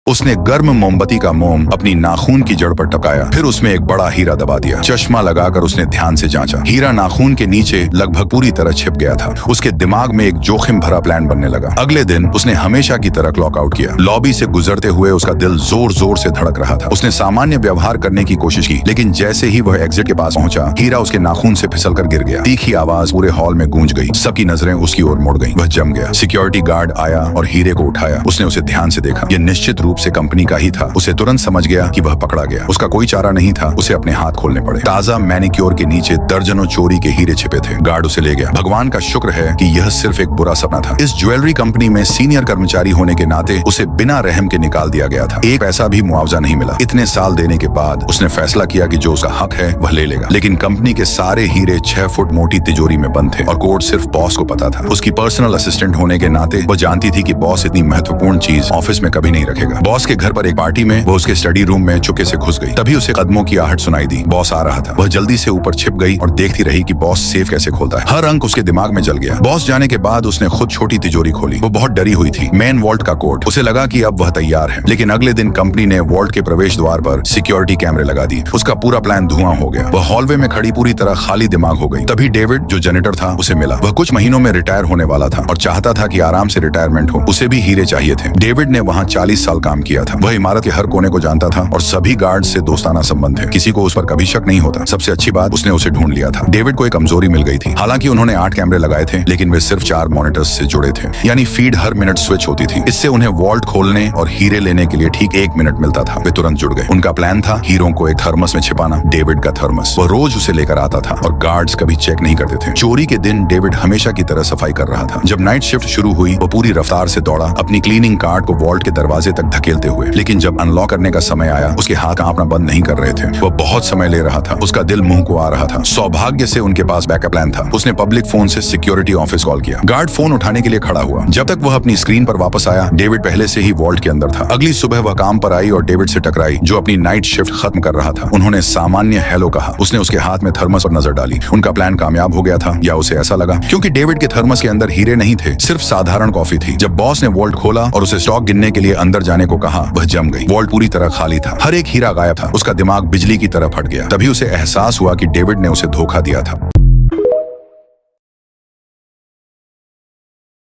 उसने गर्म मोमबत्ती का मोम अपनी नाखून की जड़ पर टपकाया, फिर उसमें एक बड़ा हीरा दबा दिया। चश्मा लगाकर उसने ध्यान से जांचा। हीरा नाखून के नीचे लगभग पूरी तरह छिप गया था। उसके दिमाग में एक जोखिम भरा प्लान बनने लगा। अगले दिन उसने हमेशा की तरह क्लॉक आउट किया। लॉबी से गुजरते हुए उसका दिल जोर जोर से धड़क रहा था। उसने सामान्य व्यवहार करने की कोशिश की, लेकिन जैसे ही वह एग्जिट के पास पहुंचा, हीरा उसके नाखून से फिसलकर गिर गया। तीखी आवाज पूरे हॉल में गूंज गई। सबकी नजरें उसकी ओर मुड़ गईं। वह जम गया। सिक्योरिटी गार्ड आया और हीरे को उठाया। उसने उसे ध्यान से देखा। यह निश्चित रूप से कंपनी का ही था। उसे तुरंत समझ गया कि वह पकड़ा गया। उसका कोई चारा नहीं था। उसे अपने हाथ खोलने पड़े। ताजा मैनिक्योर के नीचे दर्जनों चोरी के हीरे छिपे थे। गार्ड उसे ले गया। भगवान का शुक्र है कि यह सिर्फ एक बुरा सपना था। इस ज्वेलरी कंपनी में सीनियर कर्मचारी होने के नाते उसे बिना रहम के निकाल दिया गया था। एक पैसा भी मुआवजा नहीं मिला। इतने साल देने के बाद उसने फैसला किया कि जो उसका हक है वह ले लेगा। लेकिन कंपनी के सारे हीरे 6 फुट मोटी तिजोरी में बंद थे और कोड सिर्फ बॉस को पता था। उसकी पर्सनल असिस्टेंट होने के नाते वह जानती थी कि बॉस इतनी महत्वपूर्ण चीज ऑफिस में कभी नहीं रखेगा। बॉस के घर पर एक पार्टी में वो उसके स्टडी रूम में चुपके से घुस गई। तभी उसे कदमों की आहट सुनाई दी। बॉस आ रहा था। वह जल्दी से ऊपर छिप गई और देखती रही कि बॉस सेफ कैसे खोलता है। हर अंक उसके दिमाग में जल गया। बॉस जाने के बाद उसने खुद छोटी तिजोरी खोली। वो बहुत डरी हुई थी। मेन वॉल्ट का कोड। उसे लगा कि अब वह तैयार है। लेकिन अगले दिन कंपनी ने वॉल्ट के प्रवेश द्वार पर सिक्योरिटी कैमरे लगा दिए। उसका पूरा प्लान धुआं हो गया। वह हॉलवे में खड़ी पूरी तरह खाली दिमाग हो गई। तभी डेविड, जो जेनेटर था, उसे मिला। वह कुछ महीनों में रिटायर होने वाला था और चाहता था कि आराम से रिटायरमेंट हो। उसे भी हीरे चाहिए थे। डेविड ने वहाँ 40 साल काम किया था। वह इमारत के हर कोने को जानता था और सभी गार्ड से दोस्ताना संबंध थे। किसी को उस पर कभी शक नहीं होता। सबसे अच्छी बात, उसने उसे ढूंढ लिया था। डेविड को एक कमजोरी मिल गई थी। हालांकि उन्होंने 8 कैमरे लगाए थे, लेकिन वे सिर्फ 4 मॉनिटर्स से जुड़े थे। यानी फीड हर मिनट स्विच होती थी। इससे उन्हें वॉल्ट खोलने और हीरे लेने के लिए ठीक 1 मिनट मिलता था। वे तुरंत जुड़ गए। उनका प्लान था हीरो को एक थर्मस में छिपाना। डेविड का थर्मस। वह रोज उसे लेकर आता था और गार्ड्स कभी चेक नहीं करते थे। चोरी के दिन डेविड हमेशा की तरह सफाई कर रहा था। जब नाइट शिफ्ट शुरू हुई, वो पूरी रफ्तार से दौड़ा, अपनी क्लीनिंग कार्ड को वॉल्ट के दरवाजे तक धकेलते हुए। लेकिन जब अनलॉक करने का समय आया, उसके हाथ कांपना बंद नहीं कर रहे थे। वह बहुत समय ले रहा था। उसका दिल मुंह को आ रहा था। सौभाग्य से उनके पास बैकअप प्लान था। उसने पब्लिक फोन से सिक्योरिटी ऑफिस कॉल किया। गार्ड फोन उठाने के लिए खड़ा हुआ। जब तक वह अपनी स्क्रीन पर वापस आया, डेविड पहले से ही वॉल्ट के अंदर था। अगली सुबह वह काम पर आई और डेविड से टकराई, जो अपनी नाइट शिफ्ट खत्म कर रहा था। उन्होंने सामान्य हेलो कहा। उसने उसके हाथ में थर्मस पर नजर डाली। उनका प्लान कामयाब हो गया था, या उसे ऐसा लगा, क्योंकि डेविड के थर्मस के अंदर हीरे नहीं थे, सिर्फ साधारण कॉफी थी। जब बॉस ने वॉल्ट खोला और उसे स्टॉक गिनने के लिए अंदर जाने को कहा, वह जम गई। वॉल्ट पूरी तरह खाली था। हर एक हीरा गायब था। उसका दिमाग बिजली की तरह फट गया। तभी उसे एहसास हुआ कि डेविड ने उसे धोखा दिया था।